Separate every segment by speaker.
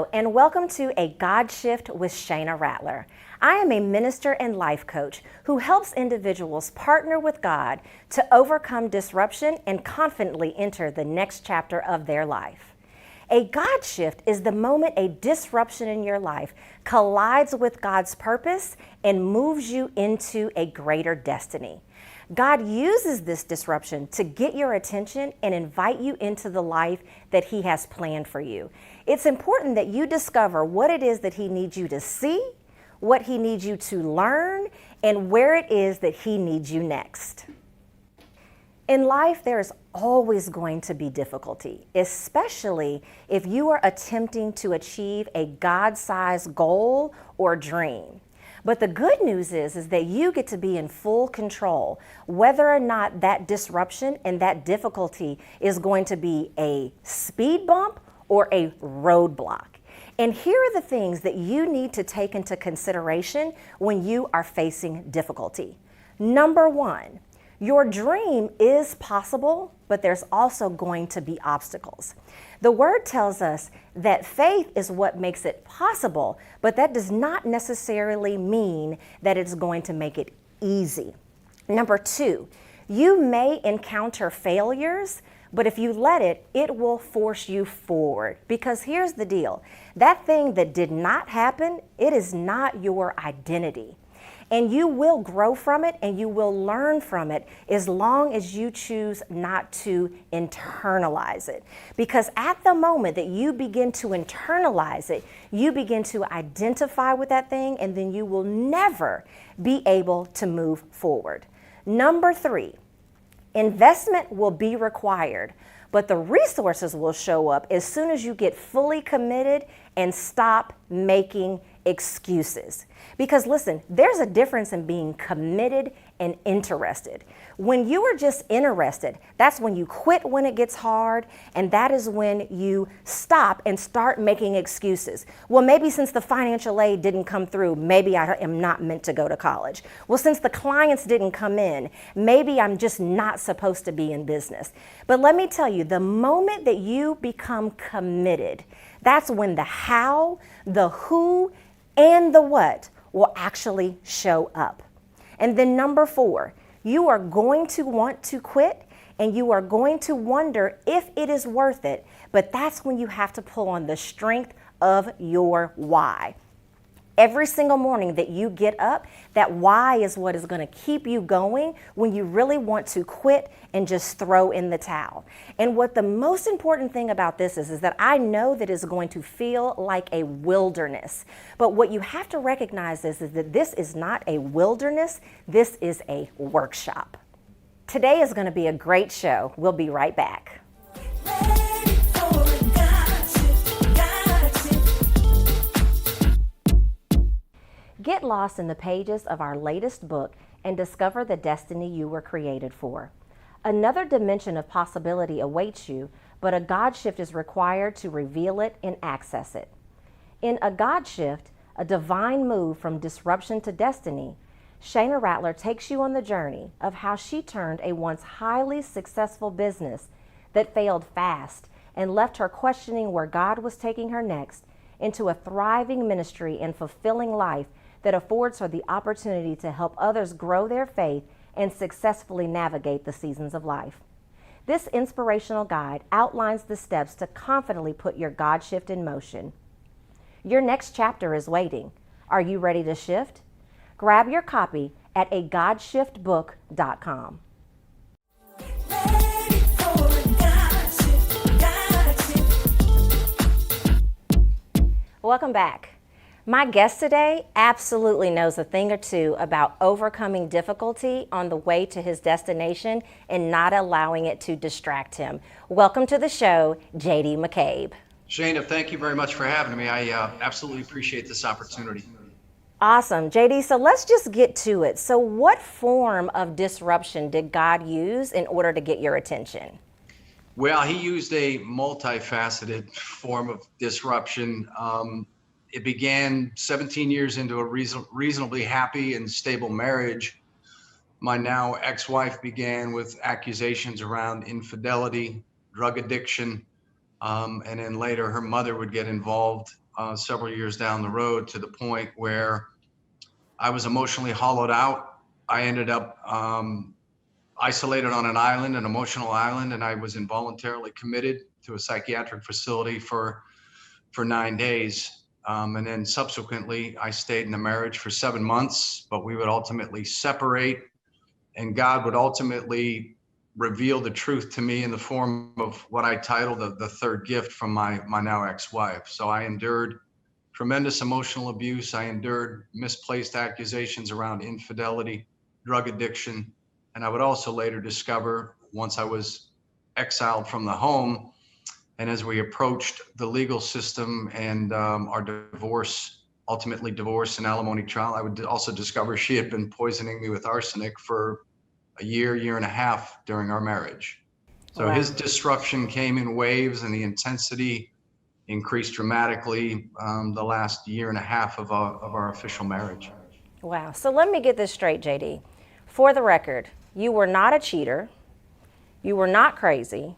Speaker 1: Hello, and welcome to A God Shift with Shayna Rattler. I am a minister and life coach who helps individuals partner with God to overcome disruption and confidently enter the next chapter of their life. A God shift is the moment a disruption in your life collides with God's purpose and moves you into a greater destiny. God uses this disruption to get your attention and invite you into the life that He has planned for you. It's important that you discover what it is that He needs you to see, what He needs you to learn, and where it is that He needs you next. In life, there is always going to be difficulty, especially if you are attempting to achieve a God-sized goal or dream. But the good news is that you get to be in full control, whether or not that disruption and that difficulty is going to be a speed bump or a roadblock. And here are the things that you need to take into consideration when you are facing difficulty. Number one, your dream is possible, but there's also going to be obstacles. The word tells us that faith is what makes it possible, but that does not necessarily mean that it's going to make it easy. Number two, you may encounter failures, but if you let it, it will force you forward. Because here's the deal, that thing that did not happen, it is not your identity. And you will grow from it and you will learn from it as long as you choose not to internalize it. Because at the moment that you begin to internalize it, you begin to identify with that thing, and then you will never be able to move forward. Number three, investment will be required, but the resources will show up as soon as you get fully committed and stop making excuses. Because listen, there's a difference in being committed and interested. When you are just interested, that's when you quit when it gets hard, and that is when you stop and start making excuses. Well, maybe since the financial aid didn't come through, maybe I am not meant to go to college. Well, since the clients didn't come in, maybe I'm just not supposed to be in business. But let me tell you, the moment that you become committed, that's when the how, the who, and the what will actually show up. And then number four, you are going to want to quit and you are going to wonder if it is worth it, but that's when you have to pull on the strength of your why. Every single morning that you get up, that why is what is going to keep you going when you really want to quit and just throw in the towel. And what the most important thing about this is that I know that it's going to feel like a wilderness. But what you have to recognize is that this is not a wilderness, this is a workshop. Today is going to be a great show. We'll be right back. Get lost in the pages of our latest book and discover the destiny you were created for. Another dimension of possibility awaits you, but a God shift is required to reveal it and access it. In A God Shift, a divine move from disruption to destiny, Shayna Rattler takes you on the journey of how she turned a once highly successful business that failed fast and left her questioning where God was taking her next into a thriving ministry and fulfilling life that affords her the opportunity to help others grow their faith and successfully navigate the seasons of life. This inspirational guide outlines the steps to confidently put your God shift in motion. Your next chapter is waiting. Are you ready to shift? Grab your copy at agodshiftbook.com. Welcome back. My guest today absolutely knows a thing or two about overcoming difficulty on the way to his destination and not allowing it to distract him. Welcome to the show, J.D. McCabe.
Speaker 2: Shayna, thank you very much for having me. I absolutely appreciate this opportunity.
Speaker 1: Awesome, J.D. So let's just get to it. So what form of disruption did God use in order to get your attention?
Speaker 2: Well, He used a multifaceted form of disruption. It began 17 years into a reasonably happy and stable marriage. My now ex-wife began with accusations around infidelity, drug addiction, and then later her mother would get involved. several years down the road, to the point where I was emotionally hollowed out. I ended up isolated on an island, an emotional island, and I was involuntarily committed to a psychiatric facility for 9 days. And then subsequently, I stayed in the marriage for 7 months, but we would ultimately separate, and God would ultimately reveal the truth to me in the form of what I titled the third gift from my now ex-wife. So I endured tremendous emotional abuse. I endured misplaced accusations around infidelity, drug addiction, and I would also later discover, once I was exiled from the home, and as we approached the legal system and our ultimately divorce and alimony trial, I would also discover she had been poisoning me with arsenic for a year and a half during our marriage. So
Speaker 1: Wow.
Speaker 2: his disruption came in waves, and the intensity increased dramatically the last year and a half of our official marriage.
Speaker 1: Wow. So let me get this straight, JD. For the record, you were not a cheater. You were not crazy.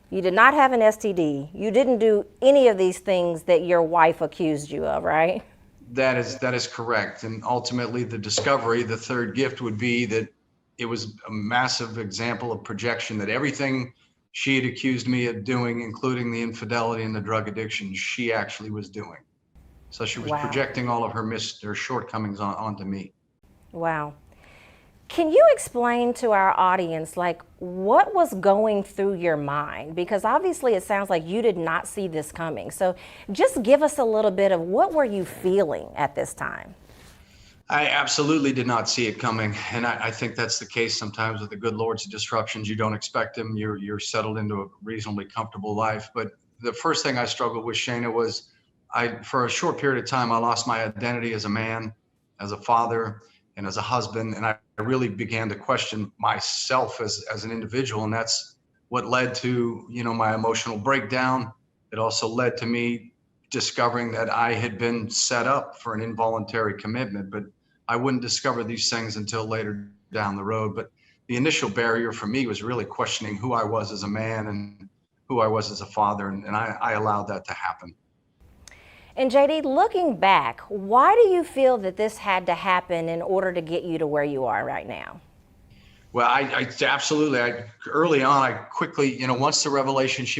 Speaker 1: You did not have an STD. You didn't do any of these things that your wife accused you of, right?
Speaker 2: That is correct. And ultimately, the discovery, the third gift, would be that it was a massive example of projection, that everything she had accused me of doing, including the infidelity and the drug addiction, she actually was doing. So she was
Speaker 1: Wow.
Speaker 2: projecting all of her shortcomings onto me.
Speaker 1: Wow. Can you explain to our audience, like, what was going through your mind? Because obviously it sounds like you did not see this coming. So just give us a little bit of what were you feeling at this time?
Speaker 2: I absolutely did not see it coming. And I think that's the case sometimes with the good Lord's disruptions. You don't expect them. You're settled into a reasonably comfortable life. But the first thing I struggled with, Shayna, was for a short period of time, I lost my identity as a man, as a father, and as a husband. And I really began to question myself as an individual. And that's what led to, my emotional breakdown. It also led to me discovering that I had been set up for an involuntary commitment, but I wouldn't discover these things until later down the road. But the initial barrier for me was really questioning who I was as a man and who I was as a father. And I allowed that to happen.
Speaker 1: And JD, looking back, why do you feel that this had to happen in order to get you to where you are right now?
Speaker 2: Well, I absolutely, early on, I quickly, once she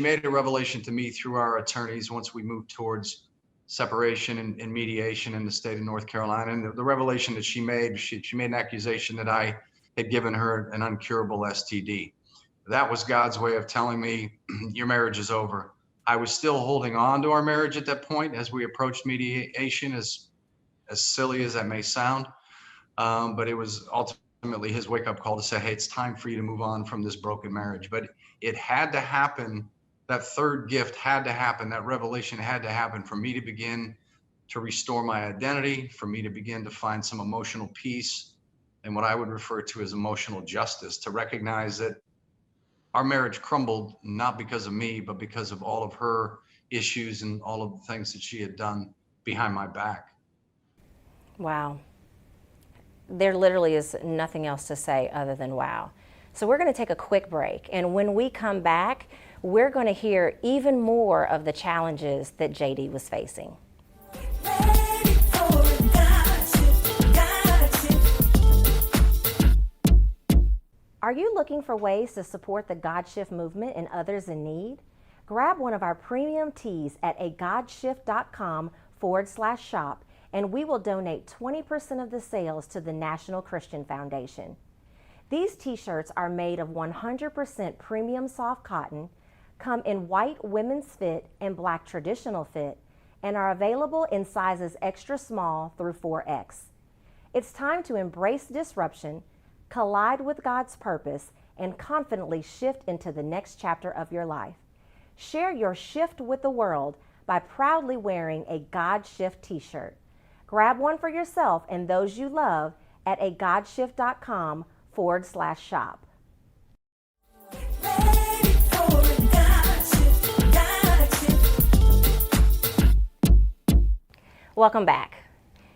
Speaker 2: made a revelation to me through our attorneys, once we moved towards separation and mediation in the state of North Carolina. And the revelation that she made an accusation that I had given her an uncurable STD. That was God's way of telling me, your marriage is over. I was still holding on to our marriage at that point as we approached mediation, as silly as that may sound. But it was ultimately his wake-up call to say, hey, it's time for you to move on from this broken marriage. But it had to happen. That third gift had to happen. That revelation had to happen for me to begin to restore my identity, for me to begin to find some emotional peace and what I would refer to as emotional justice, to recognize that our marriage crumbled not because of me, but because of all of her issues and all of the things that she had done behind my back.
Speaker 1: Wow. There literally is nothing else to say other than wow. So we're going to take a quick break. And when we come back, we're going to hear even more of the challenges that JD was facing. Are you looking for ways to support the God Shift movement and others in need? Grab one of our premium tees at agodshift.com/shop and we will donate 20% of the sales to the National Christian Foundation. These t-shirts are made of 100% premium soft cotton, come in white women's fit and black traditional fit, and are available in sizes extra small through 4X. It's time to embrace disruption, collide with God's purpose, and confidently shift into the next chapter of your life. Share your shift with the world by proudly wearing a God Shift t-shirt. Grab one for yourself and those you love at agodshift.com/shop. Welcome back.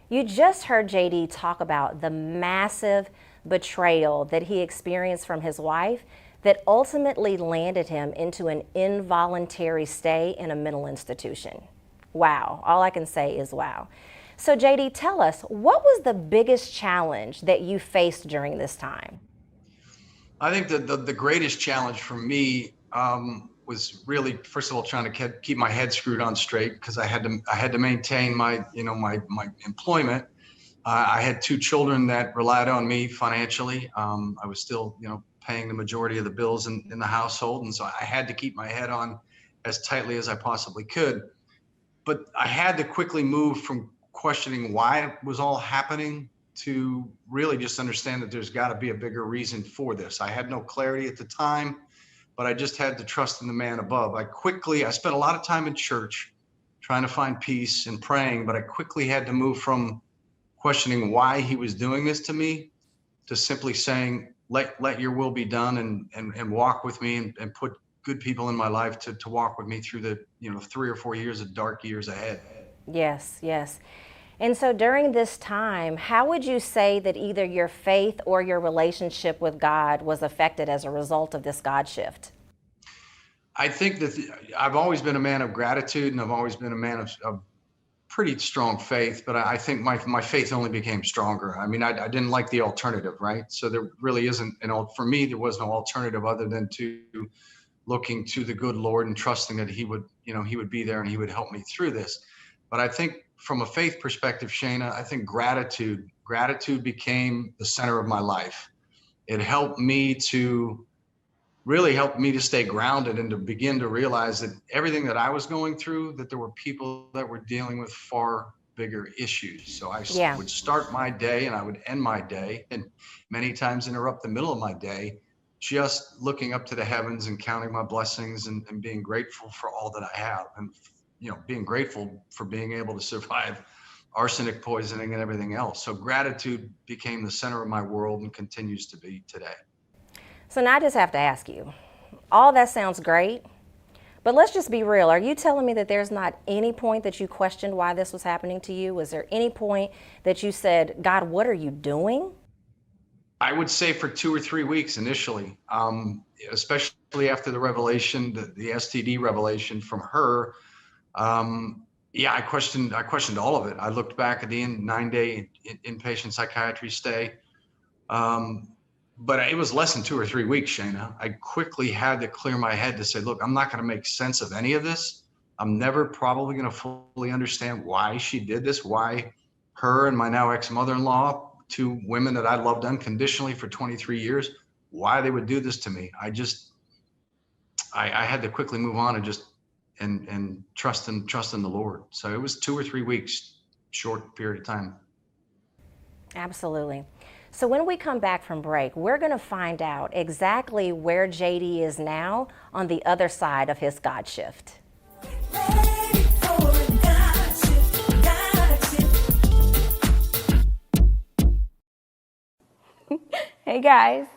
Speaker 1: You just heard JD talk about the massive betrayal that he experienced from his wife that ultimately landed him into an involuntary stay in a mental institution. Wow. All I can say is wow. So, JD, tell us, what was the biggest challenge that you faced during this time?
Speaker 2: I think that the greatest challenge for me was really, first of all, trying to keep my head screwed on straight, because I had to maintain my my employment. I had two children that relied on me financially. I was still paying the majority of the bills in the household, and so I had to keep my head on as tightly as I possibly could. But I had to quickly move from questioning why it was all happening to really just understand that there's got to be a bigger reason for this. I had no clarity at the time, but I just had to trust in the man above. I spent a lot of time in church trying to find peace and praying, but I quickly had to move from questioning why he was doing this to me to simply saying, let your will be done, and walk with me, and put good people in my life to walk with me through the 3 or 4 years of dark years ahead.
Speaker 1: Yes, yes. And so during this time, how would you say that either your faith or your relationship with God was affected as a result of this God shift?
Speaker 2: I think that I've always been a man of gratitude, and I've always been a man of pretty strong faith, but I think my faith only became stronger. I mean, I didn't like the alternative, right? So there really isn't, for me, there was no alternative other than to looking to the good Lord and trusting that he would be there and he would help me through this. But I think from a faith perspective, Shayna, I think gratitude became the center of my life. It helped me to stay grounded and to begin to realize that everything that I was going through, that there were people that were dealing with far bigger issues. So I
Speaker 1: Yeah.
Speaker 2: would start my day and I would end my day, and many times interrupt the middle of my day, just looking up to the heavens and counting my blessings, and being grateful for all that I have. And, being grateful for being able to survive arsenic poisoning and everything else. So gratitude became the center of my world and continues to be today.
Speaker 1: So now I just have to ask you, all that sounds great, but let's just be real. Are you telling me that there's not any point that you questioned why this was happening to you? Was there any point that you said, God, what are you doing?
Speaker 2: I would say for 2 or 3 weeks initially, especially after the revelation, the STD revelation from her. Yeah, I questioned all of it. I looked back at the 9-day inpatient psychiatry stay. But it was less than 2 or 3 weeks, Shayna. I quickly had to clear my head to say, look, I'm not going to make sense of any of this. I'm never probably going to fully understand why she did this, why her and my now ex-mother-in-law, two women that I loved unconditionally for 23 years, why they would do this to me. I had to quickly move on and trust in the Lord. So it was 2 or 3 weeks, short period of time.
Speaker 1: Absolutely. So when we come back from break, we're going to find out exactly where JD is now on the other side of his God shift.
Speaker 3: Hey guys,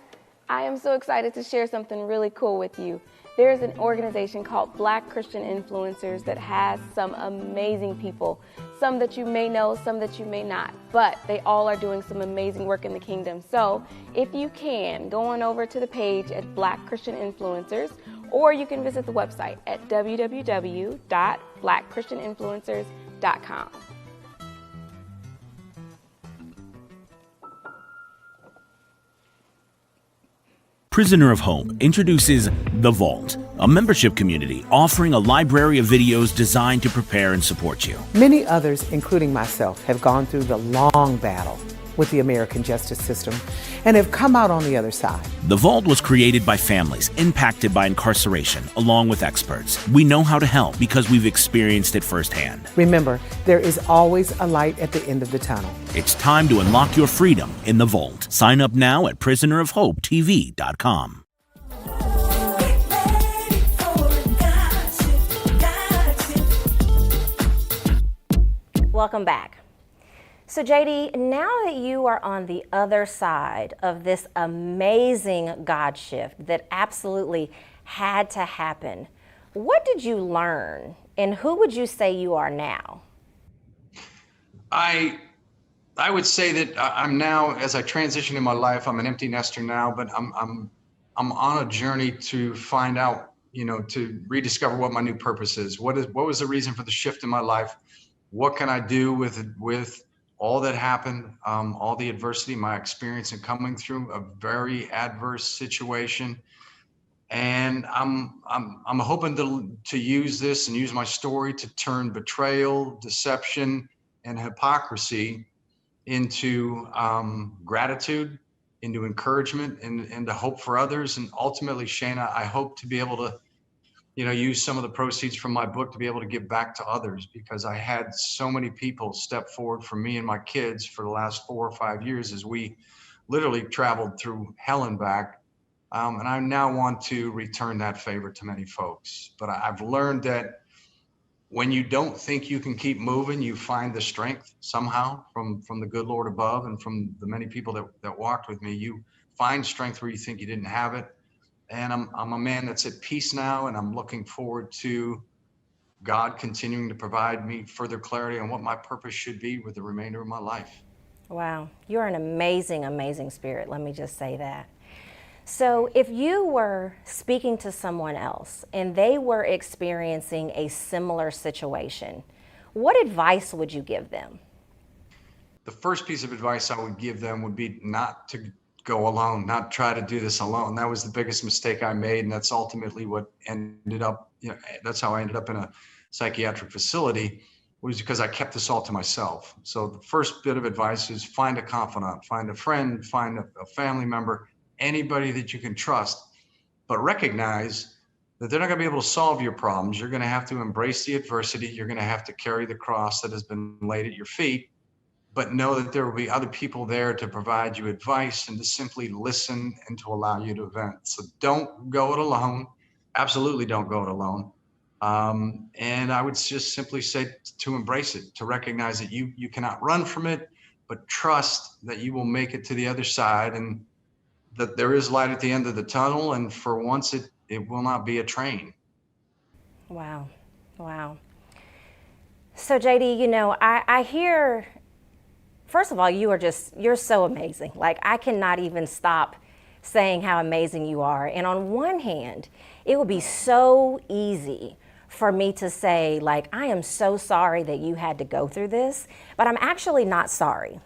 Speaker 3: I am so excited to share something really cool with you. There's an organization called Black Christian Influencers that has some amazing people. Some that you may know, some that you may not, but they all are doing some amazing work in the kingdom. So if you can, go on over to the page at Black Christian Influencers, or you can visit the website at www.blackchristianinfluencers.com.
Speaker 4: Prisoner of Hope introduces The Vault, a membership community offering a library of videos designed to prepare and support you.
Speaker 5: Many others, including myself, have gone through the long battle with the American justice system and have come out on the other side.
Speaker 4: The Vault was created by families impacted by incarceration, along with experts. We know how to help because we've experienced it firsthand.
Speaker 5: Remember, there is always a light at the end of the tunnel.
Speaker 4: It's time to unlock your freedom in The Vault. Sign up now at prisonerofhopetv.com.
Speaker 1: Welcome back. So JD, now that you are on the other side of this amazing God shift that absolutely had to happen, what did you learn and who would you say you are now?
Speaker 2: I would say that I'm now, as I transition in my life, I'm an empty nester now, but I'm on a journey to find out to rediscover what my new purpose is. What was the reason for the shift in my life? What can I do with all that happened, all the adversity, my experience in coming through a very adverse situation? And I'm hoping to use this and use my story to turn betrayal, deception, and hypocrisy into gratitude, into encouragement, and into hope for others. And ultimately, Shayna, I hope to be able to, use some of the proceeds from my book to be able to give back to others, because I had so many people step forward for me and my kids for the last 4 or 5 years as we literally traveled through hell and back. And I now want to return that favor to many folks. But I've learned that when you don't think you can keep moving, you find the strength somehow from the good Lord above, and from the many people that walked with me. You find strength where you think you didn't have it. And I'm a man that's at peace now, and I'm looking forward to God continuing to provide me further clarity on what my purpose should be with the remainder of my life.
Speaker 1: Wow, you're an amazing, amazing spirit. Let me just say that. So if you were speaking to someone else and they were experiencing a similar situation, what advice would you give them?
Speaker 2: The first piece of advice I would give them would be not to go alone, not try to do this alone. That was the biggest mistake I made. And that's ultimately what ended up, that's how I ended up in a psychiatric facility, was because I kept this all to myself. So the first bit of advice is find a confidant, find a friend, find a family member, anybody that you can trust, but recognize that they're not going to be able to solve your problems. You're going to have to embrace the adversity. You're going to have to carry the cross that has been laid at your feet, but know that there will be other people there to provide you advice and to simply listen and to allow you to vent. So don't go it alone. Absolutely don't go it alone. And I would just simply say to embrace it, to recognize that you cannot run from it, but trust that you will make it to the other side, and that there is light at the end of the tunnel, and for once it will not be a train.
Speaker 1: Wow. Wow. So JD, I hear, first of all, you're so amazing. Like, I cannot even stop saying how amazing you are. And on one hand, it would be so easy for me to say, like, I am so sorry that you had to go through this, but I'm actually not sorry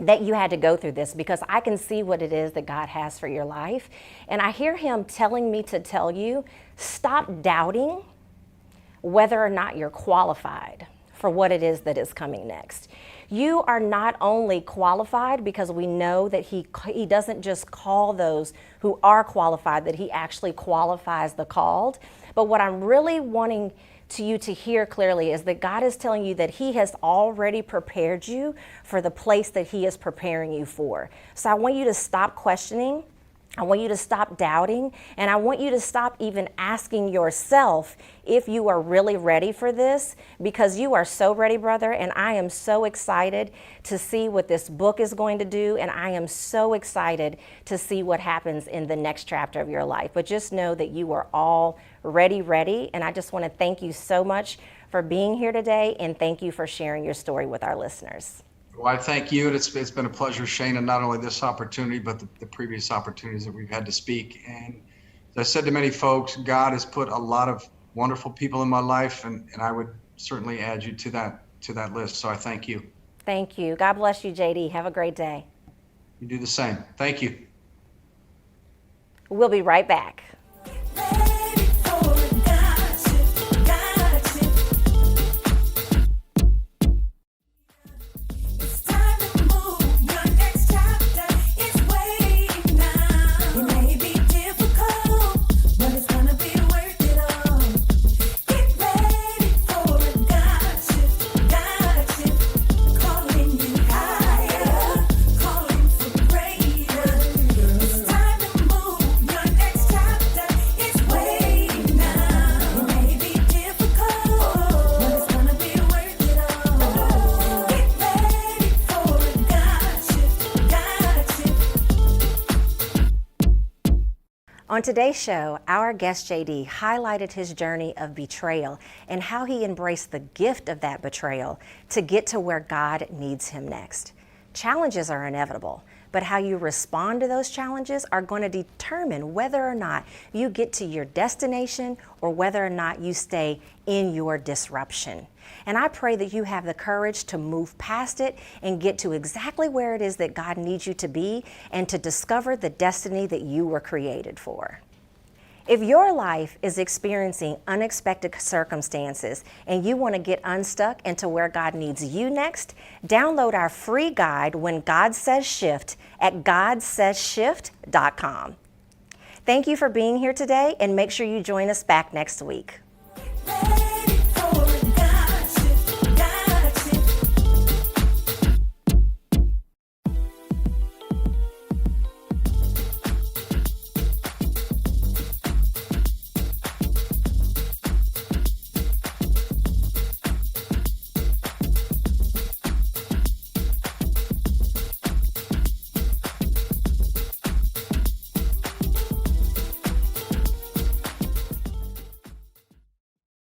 Speaker 1: that you had to go through this, because I can see what it is that God has for your life. And I hear him telling me to tell you, stop doubting whether or not you're qualified for what it is that is coming next. You are not only qualified, because we know that he doesn't just call those who are qualified, that he actually qualifies the called. But what I'm really wanting you to hear clearly is that God is telling you that he has already prepared you for the place that he is preparing you for. So I want you to stop questioning. I want you to stop doubting, and I want you to stop even asking yourself if you are really ready for this, because you are so ready, brother, and I am so excited to see what this book is going to do, and I am so excited to see what happens in the next chapter of your life. But just know that you are already ready, and I just want to thank you so much for being here today, and thank you for sharing your story with our listeners.
Speaker 2: Well, I thank you. It's been a pleasure, Shayna, not only this opportunity, but the previous opportunities that we've had to speak. And as I said to many folks, God has put a lot of wonderful people in my life, and I would certainly add you to that list. So I thank you.
Speaker 1: Thank you. God bless you, JD. Have a great day.
Speaker 2: You do the same. Thank you.
Speaker 1: We'll be right back. On today's show, our guest JD highlighted his journey of betrayal and how he embraced the gift of that betrayal to get to where God needs him next. Challenges are inevitable, but how you respond to those challenges are going to determine whether or not you get to your destination or whether or not you stay in your disruption. And I pray that you have the courage to move past it and get to exactly where it is that God needs you to be and to discover the destiny that you were created for. If your life is experiencing unexpected circumstances and you want to get unstuck into where God needs you next, download our free guide, When God Says Shift, at GodSaysShift.com. Thank you for being here today, and make sure you join us back next week.